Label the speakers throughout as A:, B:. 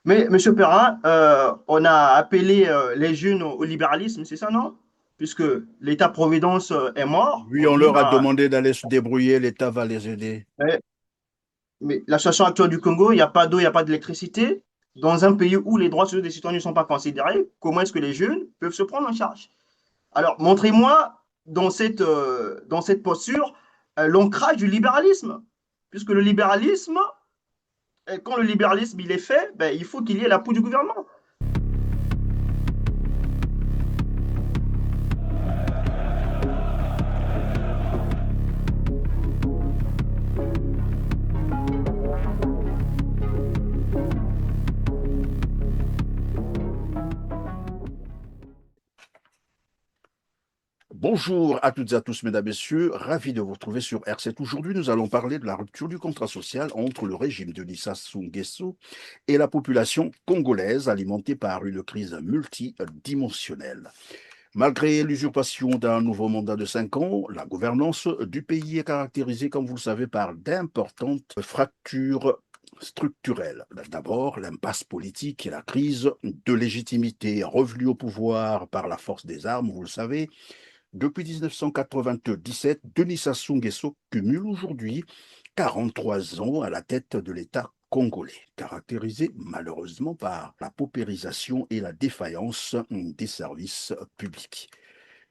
A: Mais, Monsieur Perrin, on a appelé les jeunes au libéralisme, c'est ça, non? Puisque l'État-providence est mort,
B: Oui,
A: on
B: on
A: dit,
B: leur a
A: bah,
B: demandé d'aller se débrouiller, l'État va les aider.
A: eh, mais la situation actuelle du Congo, il n'y a pas d'eau, il n'y a pas d'électricité. Dans un pays où les droits sociaux des citoyens ne sont pas considérés, comment est-ce que les jeunes peuvent se prendre en charge? Alors, montrez-moi dans cette posture l'ancrage du libéralisme. Puisque le libéralisme, quand le libéralisme il est fait, ben, il faut qu'il y ait l'appui du gouvernement.
B: Bonjour à toutes et à tous, mesdames, messieurs. Ravi de vous retrouver sur R7. Aujourd'hui, nous allons parler de la rupture du contrat social entre le régime de Sassou Nguesso et la population congolaise, alimentée par une crise multidimensionnelle. Malgré l'usurpation d'un nouveau mandat de 5 ans, la gouvernance du pays est caractérisée, comme vous le savez, par d'importantes fractures structurelles. D'abord, l'impasse politique et la crise de légitimité revenue au pouvoir par la force des armes, vous le savez. Depuis 1997, Denis Sassou Nguesso cumule aujourd'hui 43 ans à la tête de l'État congolais, caractérisé malheureusement par la paupérisation et la défaillance des services publics.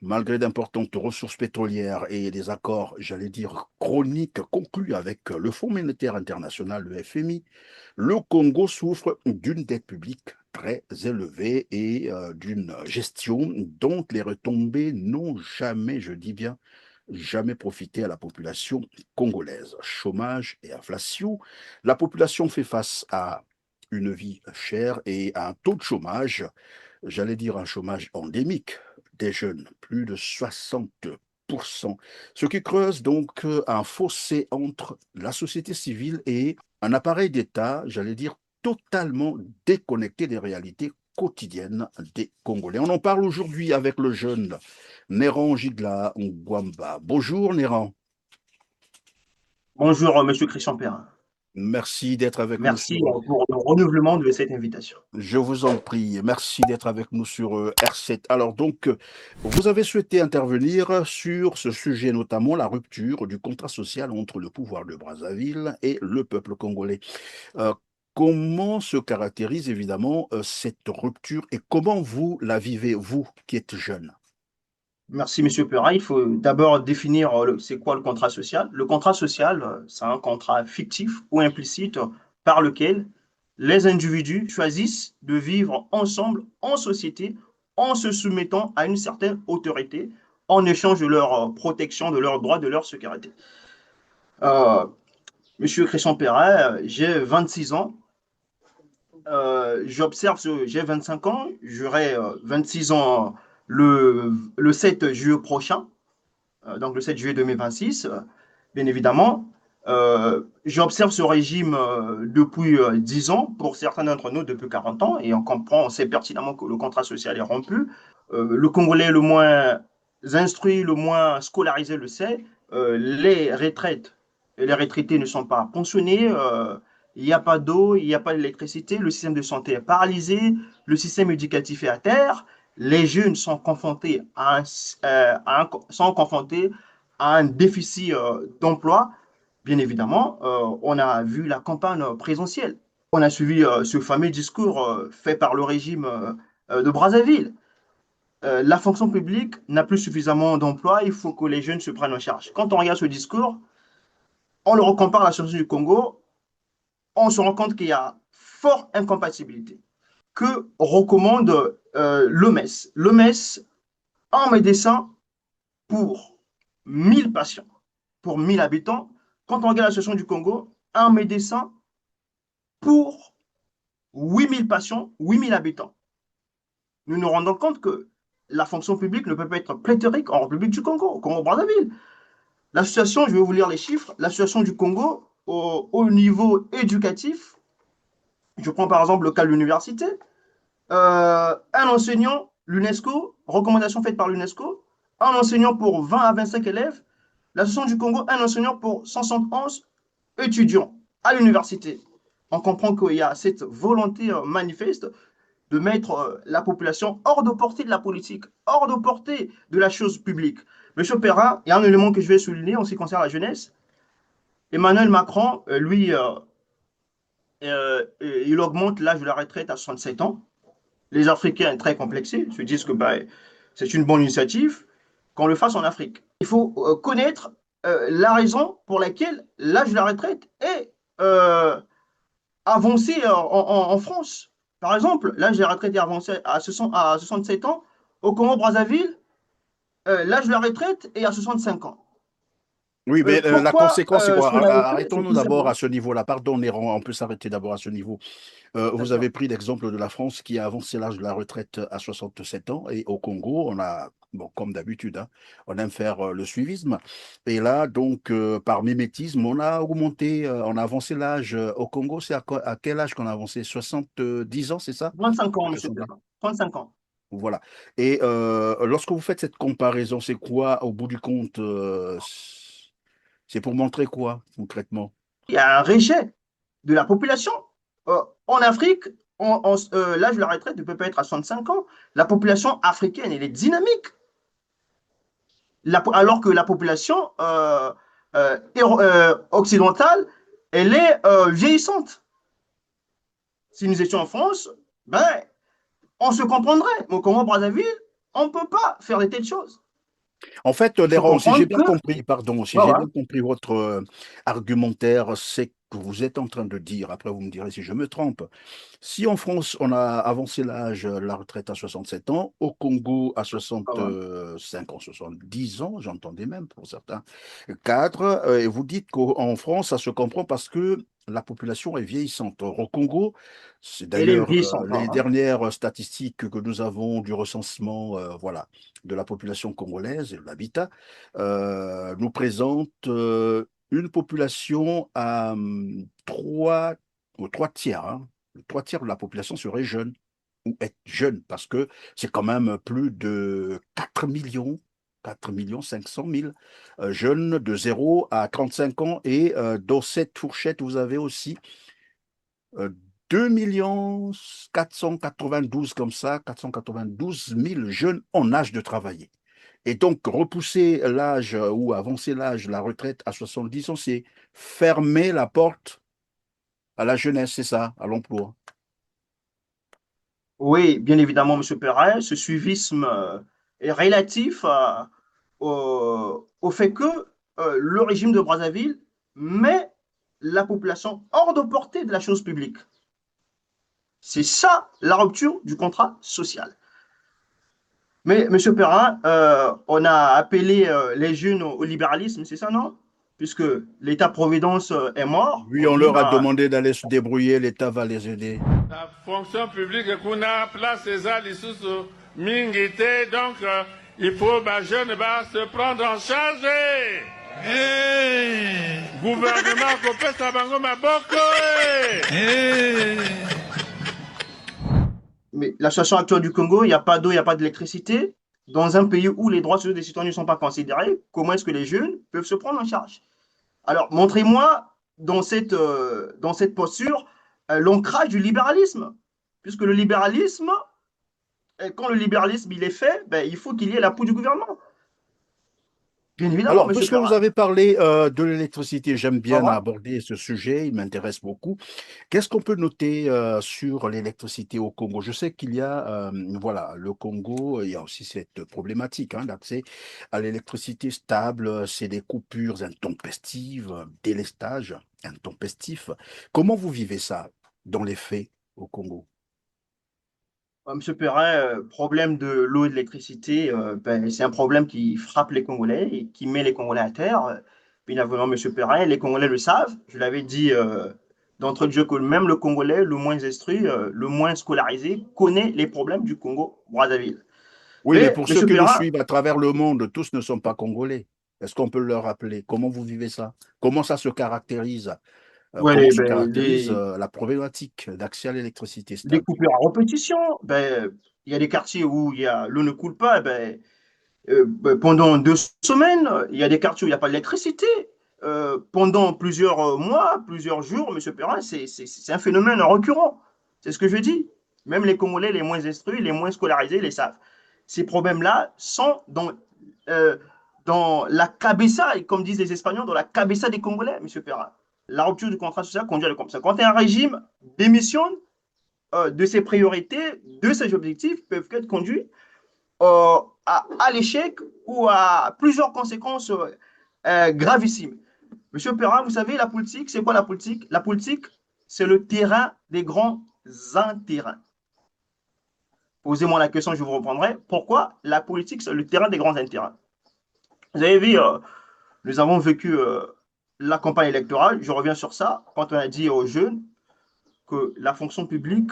B: Malgré d'importantes ressources pétrolières et des accords, j'allais dire, chroniques conclus avec le Fonds monétaire international, le FMI, le Congo souffre d'une dette publique très élevée et d'une gestion dont les retombées n'ont jamais, je dis bien, jamais profité à la population congolaise. Chômage et inflation, la population fait face à une vie chère et à un taux de chômage, j'allais dire un chômage endémique des jeunes, plus de 60%, ce qui creuse donc un fossé entre la société civile et un appareil d'État, j'allais dire, totalement déconnecté des réalités quotidiennes des Congolais. On en parle aujourd'hui avec le jeune Néran Gigla Ngwamba. Bonjour Néran,
A: Bonjour, Monsieur Christian Perrin.
B: merci d'être avec nous
A: Merci
B: sur
A: pour le renouvellement de cette invitation.
B: Je vous en prie. Merci d'être avec nous sur R7. Alors donc, vous avez souhaité intervenir sur ce sujet, notamment la rupture du contrat social entre le pouvoir de Brazzaville et le peuple congolais. Euh, Comment se caractérise évidemment cette rupture et comment vous la vivez, vous qui êtes jeune?
A: Merci, Monsieur Perrin. Il faut d'abord définir c'est quoi le contrat social. Le contrat social, c'est un contrat fictif ou implicite par lequel les individus choisissent de vivre ensemble en société en se soumettant à une certaine autorité en échange de leur protection, de leurs droits, de leur sécurité. Euh, Monsieur Christian Perrin, j'ai 26 ans. J'ai 25 ans, j'aurai 26 ans le 7 juillet prochain, donc le 7 juillet 2026, bien évidemment. J'observe ce régime depuis 10 ans, pour certains d'entre nous depuis 40 ans, et on comprend, on sait pertinemment que le contrat social est rompu. Le Congolais le moins instruit, le moins scolarisé le sait. Les retraites et les retraités ne sont pas pensionnés. Il n'y a pas d'eau, il n'y a pas d'électricité, le système de santé est paralysé, le système éducatif est à terre, les jeunes sont confrontés sont confrontés à un déficit d'emploi. Bien évidemment, on a vu la campagne présidentielle. On a suivi ce fameux discours fait par le régime de Brazzaville. La fonction publique n'a plus suffisamment d'emplois, il faut que les jeunes se prennent en charge. Quand on regarde ce discours, on le recompare à la situation du Congo, on se rend compte qu'il y a forte incompatibilité. Que recommande l'OMS? L'OMS, un médecin pour 1000 patients, pour 1000 habitants. Quand on regarde la situation du Congo, un médecin pour 8000 patients, 8000 habitants. Nous nous rendons compte que la fonction publique ne peut pas être pléthorique en République du Congo, au Congo-Brazzaville. La situation, je vais vous lire les chiffres, la situation du Congo au niveau éducatif, je prends par exemple le cas de l'université, un enseignant, l'UNESCO, recommandation faite par l'UNESCO, un enseignant pour 20 à 25 élèves, la situation du Congo, un enseignant pour 171 étudiants à l'université. on comprend qu'il y a cette volonté manifeste de mettre la population hors de portée de la politique, hors de portée de la chose publique. Monsieur Perrin, il y a un élément que je vais souligner en ce qui concerne la jeunesse. Emmanuel Macron, lui, il augmente l'âge de la retraite à 67 ans. Les Africains, très complexés, se disent que bah, c'est une bonne initiative, qu'on le fasse en Afrique. Il faut connaître la raison pour laquelle l'âge de la retraite est avancé en France. Par exemple, l'âge de la retraite est avancé à 67 ans. Au Congo-Brazzaville, l'âge de la retraite est à 65 ans.
B: Oui, mais la
A: Pourquoi
B: conséquence, c'est quoi?
A: cela est fait? C'est
B: Arrêtons-nous
A: tout
B: d'abord à
A: simplement.
B: ce niveau-là. Pardon, Néron, on peut s'arrêter d'abord à ce niveau. Vous avez
A: D'accord.
B: pris l'exemple de la France qui a avancé l'âge de la retraite à 67 ans. Et au Congo, on a, bon, comme d'habitude, hein, on aime faire le suivisme. Et là, donc, par mimétisme, on a augmenté, on a avancé l'âge. Au Congo, c'est à quel âge qu'on a avancé? 70 ans, c'est ça?
A: 25 ans,
B: Quelque
A: monsieur
B: chose là.
A: Perrin. 35 ans.
B: Voilà. Et lorsque vous faites cette comparaison, c'est quoi, au bout du compte, c'est pour montrer quoi, concrètement?
A: Il y a un rejet de la population. En Afrique, l'âge de la retraite ne peut pas être à 65 ans. La population africaine, elle est dynamique. Alors que la population occidentale, elle est vieillissante. Si nous étions en France, ben, on se comprendrait. Mais au Congo-Brazzaville, on ne peut pas faire de telles choses.
B: En fait,
A: Il faut
B: Léron, si j'ai
A: comprendre
B: bien
A: que,
B: compris, pardon, si j'ai
A: voilà,
B: bien compris votre argumentaire, c'est que vous êtes en train de dire, après vous me direz si je me trompe, si en France on a avancé l'âge de la retraite à 67 ans, au Congo à
A: voilà.
B: 65 ans, 70 ans, j'entendais même pour certains cadres, et vous dites qu'en France ça se comprend parce que la population est vieillissante. Au Congo, c'est
A: Elle est
B: d'ailleurs
A: vieillissante.
B: les
A: Voilà.
B: dernières statistiques que nous avons du recensement, voilà, de la population congolaise et de l'habitat, nous présente une population à trois tiers. Hein. Trois tiers de la population serait jeune ou être jeune parce que c'est quand même plus de 4 millions 500 000 jeunes de 0 à 35 ans et dans cette fourchette, vous avez aussi euh, 2 492 comme ça, 492 000 jeunes en âge de travailler. Et donc, repousser l'âge ou avancer l'âge de la retraite à 70 ans, c'est fermer la porte à la jeunesse, c'est ça, à l'emploi.
A: Oui, bien évidemment, M. Perrin, ce suivisme est relatif au fait que le régime de Brazzaville met la population hors de portée de la chose publique. C'est ça la rupture du contrat social. Mais, M. Perrin, on a appelé les jeunes au libéralisme, c'est ça, non? Puisque l'État-providence est mort,
B: Oui,
A: on
B: on
A: dit,
B: leur a
A: bah,
B: demandé d'aller se débrouiller, l'État va les aider.
C: La fonction publique kuna place eza lisusu mingi te donc il faut ba jeune ba se prendre en charge. Hey! Gouvernement kopesa bango maboko. Hey!
A: mais la situation actuelle du Congo, il n'y a pas d'eau, il n'y a pas d'électricité. Dans un pays où les droits sociaux des citoyens ne sont pas considérés, comment est-ce que les jeunes peuvent se prendre en charge? Alors, montrez-moi dans cette posture l'ancrage du libéralisme. Puisque le libéralisme, quand le libéralisme il est fait, ben, il faut qu'il y ait l'appui du gouvernement. Bien évidemment,
B: Alors,
A: M.
B: puisque vous
A: Perrin.
B: avez parlé de l'électricité, j'aime
A: Au
B: bien
A: revoir.
B: aborder ce sujet, il m'intéresse beaucoup. Qu'est-ce qu'on peut noter sur l'électricité au Congo? Je sais qu'il y a, voilà, le Congo, il y a aussi cette problématique, hein, l'accès à l'électricité stable, c'est des coupures intempestives, délestage intempestif. Comment vous vivez ça dans les faits au Congo?
A: Monsieur Perrin, problème de l'eau et de l'électricité, ben, c'est un problème qui frappe les Congolais et qui met les Congolais à terre. Bien évidemment, Monsieur Perrin, les Congolais le savent. Je l'avais dit d'entrée de jeu que même le Congolais, le moins instruit, le moins scolarisé, connaît les problèmes du Congo-Brazzaville.
B: Oui, mais
A: Mais
B: pour ceux
A: Monsieur
B: qui nous
A: Perrin,
B: suivent à travers le monde, tous ne sont pas congolais. Est-ce qu'on peut leur rappeler comment vous vivez ça? Comment ça se caractérise? Comment
A: ouais,
B: se
A: ben,
B: caractérise la problématique d'accès à l'électricité
A: les
B: stable?
A: coupures à répétition, ben, il y a des quartiers où l'eau ne coule pas, ben, pendant 2 semaines. Il y a des quartiers où il n'y a pas d'électricité. 2 semaines. Il y a des quartiers où il n'y a pas d'électricité. 2 semaines. Il y a des quartiers où il y a l'eau ne coule pas, ben, pendant 2 semaines. Il y a des quartiers où il n'y a pas d'électricité. 2 semaines. Il y a des quartiers où il n'y a pas d'électricité. pendant plusieurs mois, plusieurs jours, M. Perrin, c'est un phénomène récurrent. C'est ce que je dis. Même les Congolais les moins instruits, les moins scolarisés les savent. Ces problèmes-là sont dans la cabeza, comme disent les Espagnols, dans la cabeza des Congolais, M. Perrin. La rupture du contrat social conduit comme ça. Quand un régime démissionne de ses priorités, de ses objectifs, peuvent être conduits à l'échec ou à plusieurs conséquences gravissimes. Monsieur Perrin, vous savez, la politique, c'est quoi la politique? La politique, c'est le terrain des grands intérêts. Posez-moi la question, je vous reprendrai. Pourquoi la politique, c'est le terrain des grands intérêts? Vous avez vu, nous avons vécu la campagne électorale. Je reviens sur ça. Quand on a dit aux jeunes que la fonction publique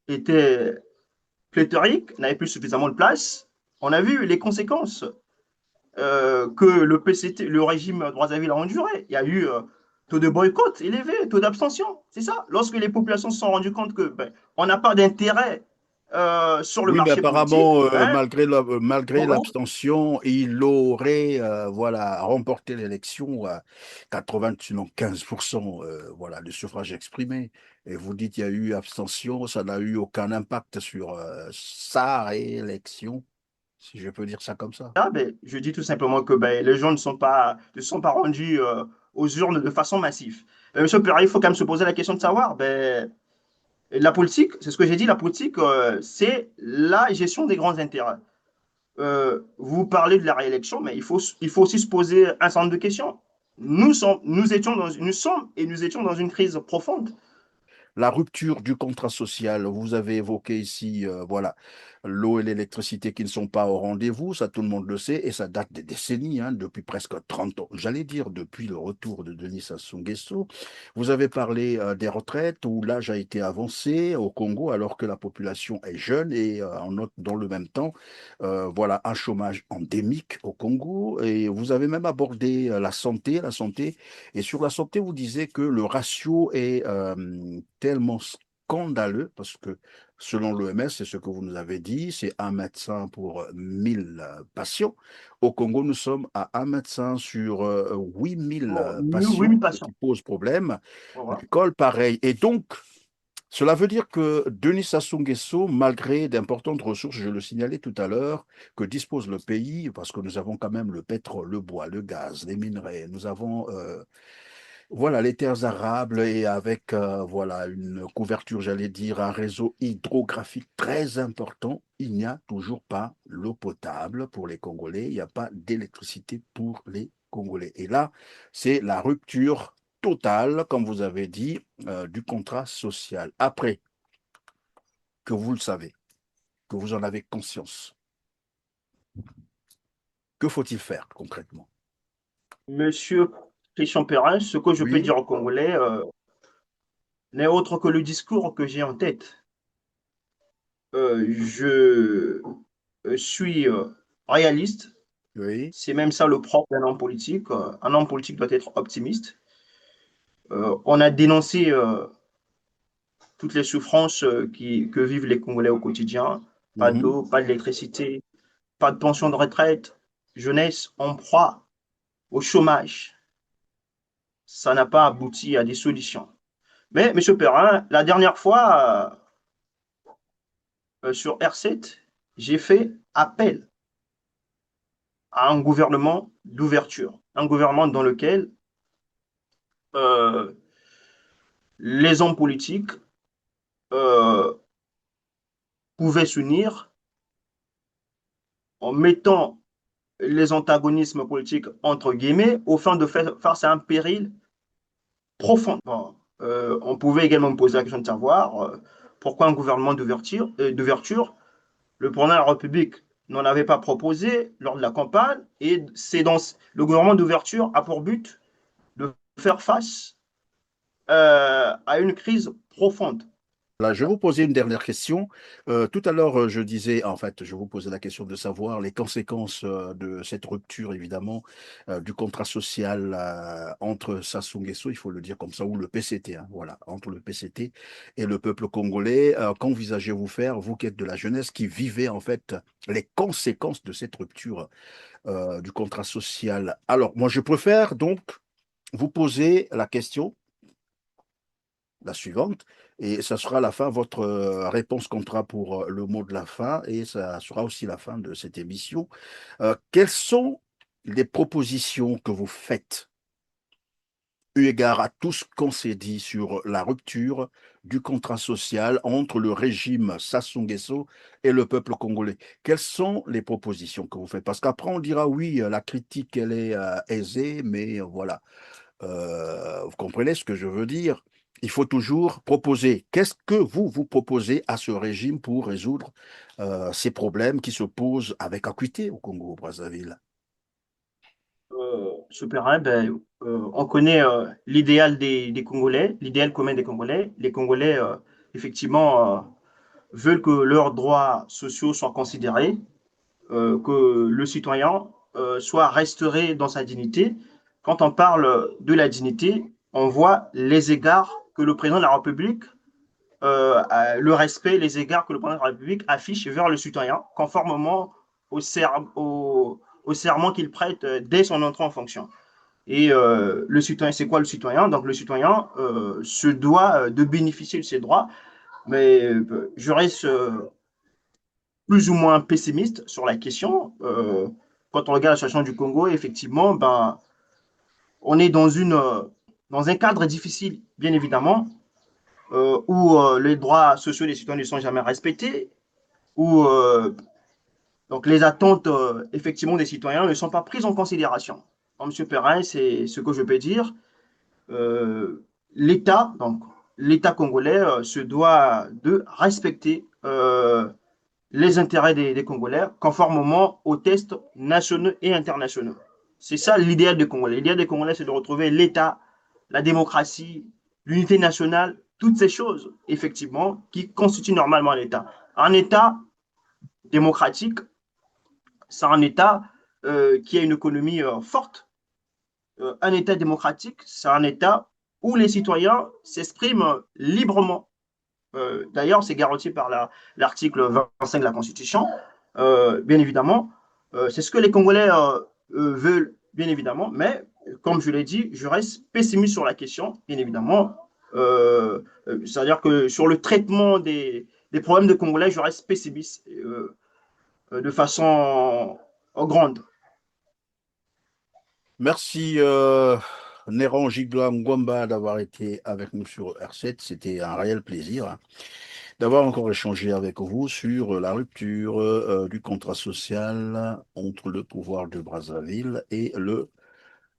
A: était pléthorique, n'avait plus suffisamment de place, on a vu les conséquences que le PCT, le régime Droits-à-Ville a enduré. Il y a eu taux de boycott élevé, taux d'abstention. C'est ça. Lorsque les populations se sont rendues compte que on n'a pas d'intérêt sur le
B: Oui, mais
A: marché politique,
B: apparemment,
A: hein,
B: malgré
A: voilà.
B: l'abstention, il aurait voilà, remporté l'élection à 80, sinon 15%, voilà, de suffrage exprimé. Et vous dites qu'il y a eu abstention, ça n'a eu aucun impact sur sa réélection, si je peux dire ça comme ça.
A: Je dis tout simplement que les gens ne sont pas rendus aux urnes de façon massive. Monsieur Perret, il faut quand même se poser la question de savoir, la politique, c'est ce que j'ai dit, la politique, c'est la gestion des grands intérêts. Vous parlez de la réélection, mais il faut aussi se poser un certain nombre de questions. Nous étions dans une crise profonde.
B: La rupture du contrat social, vous avez évoqué ici, voilà, l'eau et l'électricité qui ne sont pas au rendez-vous, ça tout le monde le sait, et ça date des décennies, hein, depuis presque 30 ans. J'allais dire depuis le retour de Denis Sassou Nguesso. Vous avez parlé des retraites, où l'âge a été avancé au Congo, alors que la population est jeune, et dans le même temps, voilà, un chômage endémique au Congo. Et vous avez même abordé la santé, et sur la santé, vous disiez que le ratio est tellement scandaleux, parce que selon l'OMS, c'est ce que vous nous avez dit, c'est un médecin pour 1000 patients. Au Congo, nous sommes à un médecin sur 8000
A: Bon, oui,
B: patients,
A: oui,
B: ce
A: patient.
B: qui pose problème.
A: Voilà.
B: L'école, pareil. Et donc, cela veut dire que Denis Sassou Nguesso, malgré d'importantes ressources, je le signalais tout à l'heure, que dispose le pays, parce que nous avons quand même le pétrole, le bois, le gaz, les minerais, nous avons voilà, les terres arables et avec voilà, une couverture, j'allais dire, un réseau hydrographique très important, il n'y a toujours pas l'eau potable pour les Congolais, il n'y a pas d'électricité pour les Congolais. Et là, c'est la rupture totale, comme vous avez dit, du contrat social. Après que vous le savez, que vous en avez conscience, que faut-il faire concrètement?
A: Monsieur Christian Perrin, ce que je peux
B: Oui,
A: dire aux Congolais n'est autre que le discours que j'ai en tête. Je suis réaliste.
B: oui.
A: C'est même ça le propre d'un homme politique. Un homme politique doit être optimiste. On a dénoncé toutes les souffrances que vivent les Congolais au quotidien. Pas
B: Mhm.
A: d'eau, pas d'électricité, pas de pension de retraite, jeunesse en proie au chômage. Ça n'a pas abouti à des solutions. Mais, M. Perrin, la dernière fois, sur R7, j'ai fait appel à un gouvernement d'ouverture, un gouvernement dans lequel euh, les hommes politiques euh, pouvaient s'unir en mettant les antagonismes politiques entre guillemets au fin de faire face à un péril profond. Bon, on pouvait également me poser la question de savoir pourquoi un gouvernement d'ouverture. Le président de la République n'en avait pas proposé lors de la campagne et le gouvernement d'ouverture a pour but de faire face à une crise profonde.
B: Là, je vais vous poser une dernière question. Tout à l'heure, je disais, en fait, je vous posais la question de savoir les conséquences de cette rupture, évidemment, du contrat social entre Sassou Nguesso, il faut le dire comme ça, ou le PCT, hein, voilà, entre le PCT et le peuple congolais. Qu'envisagez-vous faire, vous qui êtes de la jeunesse, qui vivez en fait les conséquences de cette rupture du contrat social? Alors, moi, je préfère donc vous posez la question, la suivante, et ça sera la fin, votre réponse comptera pour le mot de la fin, et ça sera aussi la fin de cette émission. Quelles sont les propositions que vous faites, eu égard à tout ce qu'on s'est dit sur la rupture du contrat social entre le régime Sassou Nguesso et le peuple congolais? Quelles sont les propositions que vous faites? Parce qu'après, on dira, oui, la critique, elle est aisée, mais voilà. Vous comprenez ce que je veux dire? Il faut toujours proposer. Qu'est-ce que vous proposez à ce régime pour résoudre ces problèmes qui se posent avec acuité au Congo, au Brazzaville?
A: Super, hein, ben, on connaît l'idéal des Congolais, l'idéal commun des Congolais. Les Congolais, effectivement, veulent que leurs droits sociaux soient considérés, que le citoyen soit restauré dans sa dignité. Quand on parle de la dignité, on voit les égards que le président de la République, le respect, les égards que le président de la République affiche vers le citoyen, conformément au serment qu'il prête dès son entrée en fonction. Et le citoyen, c'est quoi le citoyen? Donc le citoyen se doit de bénéficier de ses droits, mais je reste plus ou moins pessimiste sur la question. Quand on regarde la situation du Congo, effectivement, ben, on est dans un cadre difficile, bien évidemment, où les droits sociaux des citoyens ne sont jamais respectés, où donc les attentes effectivement des citoyens ne sont pas prises en considération. Donc, M. Perrin, c'est ce que je peux dire. Euh, L'État, donc l'État congolais, se doit de respecter les intérêts des Congolais conformément aux tests nationaux et internationaux. C'est ça l'idéal des Congolais. L'idéal des Congolais, c'est de retrouver l'État, la démocratie, l'unité nationale, toutes ces choses, effectivement, qui constituent normalement l'État. Un État démocratique, c'est un État qui a une économie forte. Un État démocratique, c'est un État où les citoyens s'expriment librement. D'ailleurs, c'est garanti par l'article 25 de la Constitution, bien évidemment. C'est ce que les Congolais veulent, bien évidemment, mais comme je l'ai dit, je reste pessimiste sur la question, bien évidemment. C'est-à-dire que sur le traitement des problèmes des Congolais, je reste pessimiste de façon grande.
B: Merci Néron Gigla Ngwamba d'avoir été avec nous sur R7. C'était un réel plaisir, hein, d'avoir encore échangé avec vous sur la rupture du contrat social entre le pouvoir de Brazzaville et le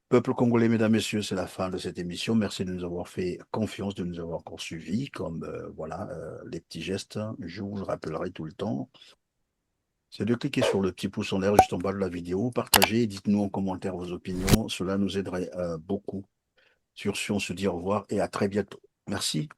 B: peuple congolais. Mesdames, Messieurs, c'est la fin de cette émission. Merci de nous avoir fait confiance, de nous avoir encore suivis, comme voilà, les petits gestes, je vous le rappellerai tout le temps. C'est de cliquer sur le petit pouce en l'air juste en bas de la vidéo, partagez, dites-nous en commentaire vos opinions, cela nous aiderait beaucoup. Sur ce, on se dit au revoir et à très bientôt. Merci.